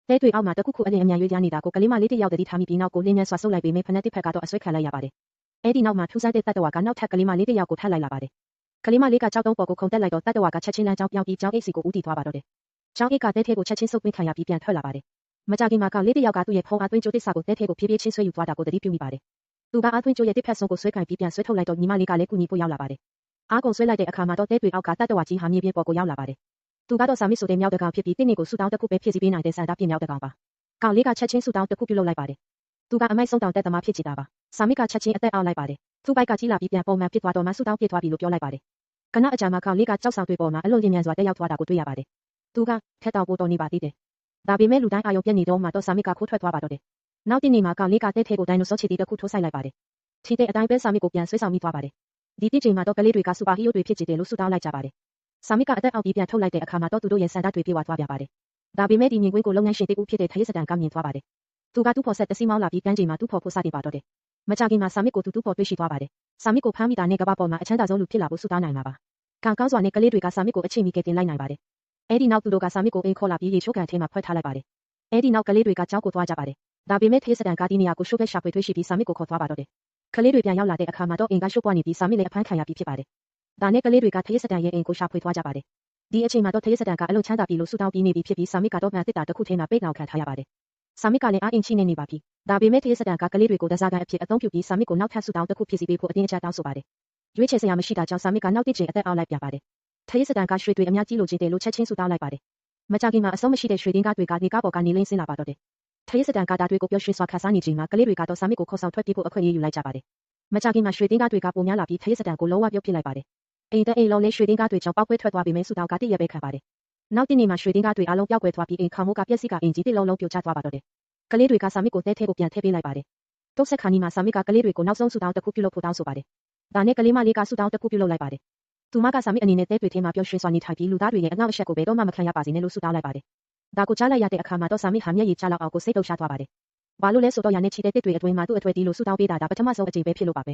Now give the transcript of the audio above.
တဲတွေအောက်မှာတခုခုအလင်းအမြန်ရွေးရနေတာကိုကလေးမလေးတစ်ယောက်တည်းထားမိပြီးနောက်ကိုလင်းမြန်စွာဆုပ်လိုက်ပေမဲ့ဖနက်တစ်ဖက်ကတော့အဆွဲခံလိုက်ရပါတယ်အဲ့ဒီနောက်မှာထူးဆန်းတဲ့တတ္တဝါကနောက်ထပ်ကလေးမလေးတစ်ယောက်ကိုထပ်လိုက်လာပါတယ်ကလေးမလေးကကြောက်တုံးပေါ်ကိုခုန်တက်လိုက်တော့တတ္တဝါကချက်ချင်းလမ်းကြောင်းပြောင်းပြီးကြောင်းအိတ်စီကိုဦးတည်သွားပါတော့တယ်ကြောင်းအိတ်ကတဲထဲကိုချက်ချင်းဆုပ်ပင်းခံရပြီးပြန်ထွက်လာပါတယ်မကြခင်မှာကောင်လေးတစ်ယောက်ကသူ့ရဲ့ဖုံးအားသွင်းကြိုးတစ်စာကိုတဲထဲကိုဖြည်းဖြည်းချင်းဆွဲယူသွားတာကိုသတိပြုမိပါတယ်သူကအားသွင်းကြိုးရဲ့တစ်ဖက်ဆုံးကိုဆွဲကင်ပြီးပြန်ဆွဲထုတ်လိုက်တော့ညီမလေးကလည်းကူညီဖို့ရောက်လာပါတယ်အားကုန်ဆွဲလိုက်တဲ့အခါမှာတော့တဲတွေအောက်ကတတ္တဝါကြီးဟာမြေပြင်ပေါ်ကိုရောက်လာပါတယ်သူကတော့စာမစ်ဆိုတဲ့မြောက်တကောင်ဖြစ်ပြီးတင်းနေကိုဆူတောင်းတစ်ခုပဲဖြစ်စီပေးနိုင်တဲ့စံသားပြင်းမြောက်တကောင်ပါကောင်လေးကချက်ချင်းဆူတောင်းတစ်ခုပြုလုပ်လိုက်ပါတယ်သူကအမိုက်ဆုံးတောင်တက်သမားဖြစ်ကြတာပါစာမစ်ကချက်ချင်းအသက်အောက်လိုက်ပါတယ်သူ့ဘိုက်ကကြီးလာပြီးပြန်ပုံမှန်ဖြစ်သွားတော့မှဆူတောင်းပြစ်သွားပြီလို့ပြောလိုက်ပါတယ်ခဏအကြာမှာကောင်လေးကကြောက်ဆောင်တွေပေါ်မှာအလွန်လျင်မြန်စွာတက်ရောက်သွားတာကိုတွေ့ရပါတယ်သူကထက်တောင်ပိုတော်နေပါသေးတယ်ဒါပေမဲ့လူတိုင်းအာရုံပြတ်နေတော့မှတော့စာမစ်ကခိုးထွက်သွားပါတော့တယ်နောက်တစ်နေ့မှာကောင်လေးကတဲထဲကိုဒိုင်နိုဆောခြေတီတစ်ခုထိုးဆိုင်လိုက်ပါတယ်ခြေတဲ့အတိုင်းပဲစာမစ်ကိုပြန်ဆွဲဆောင်မိသွားပါတယ်ဒီတစ်ချိန်မှာတော့ကလေးတွေကစူပါဟီးရိုးတွေဖြစ်ကြတယ်လို့ဆူတောင်းလိုက်ကြပါတယ်စာမစ်ကအသက်အောက်ပြီးပြန်ထုတ်လိုက်တဲ့အခါမှာတော့သူတို့ရဲ့စံတတ်တွေပြေဝသွားပြပါတယ်ဒါပေမဲ့ဒီမြင်ကွင်းကိုလုပ်ငန်းရှင်တစ်ဦးဖြစ်တဲ့ထရေးစတန်ကမြင်သွားပါတယ်သူကတူးဖော်ဆက်တစီမောင်းလာပြီးကမ်းခြေမှာတူးဖော်ဖို့စတင်ပါတော့တယ်မကြခင်မှာစာမစ်ကိုတူးဖော်တွေ့ရှိသွားပါတယ်စာမစ်ကိုဖမ်းမိတာနဲ့ကမ္ဘာပေါ်မှာအချမ်းသာဆုံးလူဖြစ်လာဖို့ဆူတောင်းနိုင်မှာပါကံကောင်းစွာနဲ့ကလေးတွေကစာမစ်ကိုအချိန်မီကယ်တင်လိုက်နိုင်ပါတယ်အဲ့ဒီနောက်သူတို့ကစာမစ်ကိုအိမ်ခေါ်လာပြီးရေချိုးကန်ထဲမှာဖွက်ထားလိုက်ပါတယ်အဲ့ဒီနောက်ကလေးတွေကကြောက်ကိုသွားကြပါတယ်ဒါပေမဲ့ထရေးစတန်ကဒီနေရာကိုရှိုးဖက်ရှာဖွေတွေ့ရှိပြီးစာမစ်ကိုခေါ်သွားပါတော့တယ်ကလေးတွေပြန်ရောက်လာတဲ့အခါမှာတော့အိမ်ကရှိုးပွားနေပြီးစာမစ်လည်းအဖမ်းခံရပြီးဖြစ်ပါတယ်ဒါနဲ့ကလေးတွေကထရေးစတန်ရဲ့အိမ်ကိုရှာဖွေသွားကြပါတယ်ဒီအချိန်မှာတော့ထရေးစတန်ကအလုံးချမ်းသာပြီးလို့ဆူတောင်းပြီးနေပြီဖြစ်ပြီးစာမစ်ကတော့မှန်တစ်တာတစ်ခုထဲမှာပိတ်နှောင်ခံထားရပါတယ်စာမစ်ကလည်းအားအင်ချိနေပါပြီဒါပေမဲ့ထရေးစတန်ကကလေးတွေကိုဒဇာကန်အဖြစ်အသုံးပြုပြီးစာမစ်ကိုနောက်ထပ်ဆူတောင်းတစ်ခုဖြစ်စီပေးဖို့အတင်းအကျပ်တောင်းဆိုပါတယ်ရွေးချယ်စရာမရှိတာကြောင့်စာမစ်ကနောက်တစ်ချိန်အသက်အောက်လိုက်ပြပါတယ်ထရေးစတန်ကရွှေတွေအများကြီးလိုချင်တယ်လို့ချက်ချင်းဆူတောင်းလိုက်ပါတယ်မကြခင်မှာအဆုံးမရှိတဲ့ရွှေတင်းကားတွေကနေကားပေါ်ကနေလိမ့်ဆင်းလာပါတော့တယ်ထရေးစတန်ကဒါတွေကိုပျော်ရွှင်စွာခန်းစားနေချိန်မှာကလေးတွေကတော့စာမစ်ကိုခေါ်ဆောင်ထွက်ပြေးဖို့အခွင့်အရေးယူလိုက်ကြပါတယ်မကြခင်မှာရွှေတင်းကားတွေကပုံများလာပြီးထရေးစတန်ကိုလုံးဝပြုတ်ပြစ်လိုက်ပါတယ်အိမ်တဲ့အိမ်လုံးလေးရွှေတင်းကားတွေကြောင့်ပောက်ကွဲထွက်သွားပြီးမဲဆူတောင်းကတည့်ရပဲခံပါတယ်နောက်တစ်နေ့မှာရွှေတင်းကားတွေအားလုံးပျောက်ကွယ်သွားပြီးအိမ်ခေါင်မိုးကပျက်စီးကအင်ကြီးတစ်လုံးလုံးပြိုကျသွားပါတော့တယ်ကလေးတွေကစာမစ်ကိုတဲထဲကိုပြန်ထည့်ပေးလိုက်ပါတယ်တုတ်ဆက်ခါနီမှာစာမစ်ကကလေးတွေကိုနောက်ဆုံးဆူတောင်းတစ်ခုပြုလုပ်ဖို့တောင်းဆိုပါတယ်ဒါနဲ့ကလေးမလေးကဆူတောင်းတစ်ခုပြုလုပ်လိုက်ပါတယ်သူမကစာမစ်အနေနဲ့တဲတွေထဲမှာပျော်ရွှင်စွာနေထိုင်ပြီးလူသားတွေရဲ့အငှောက်အယှက်ကိုဘယ်တော့မှမခံရပါစေနဲ့လို့ဆူတောင်းလိုက်ပါတယ်ဒါကိုကြားလိုက်ရတဲ့အခါမှာတော့စာမစ်ဟာမျက်ရည်ကျလောက်အောင်ကိုစိတ်တုပ်ရှားသွားပါတယ်ဘာလို့လဲဆိုတော့ရာနဲ့ချီတဲ့တစ်တွေအတွင်းမှာသူ့အထွေတီးလို့ဆူတောင်းပေးတာဒါပထမဆုံးအကြိမ်ပဲဖြစ်လို့ပါပဲ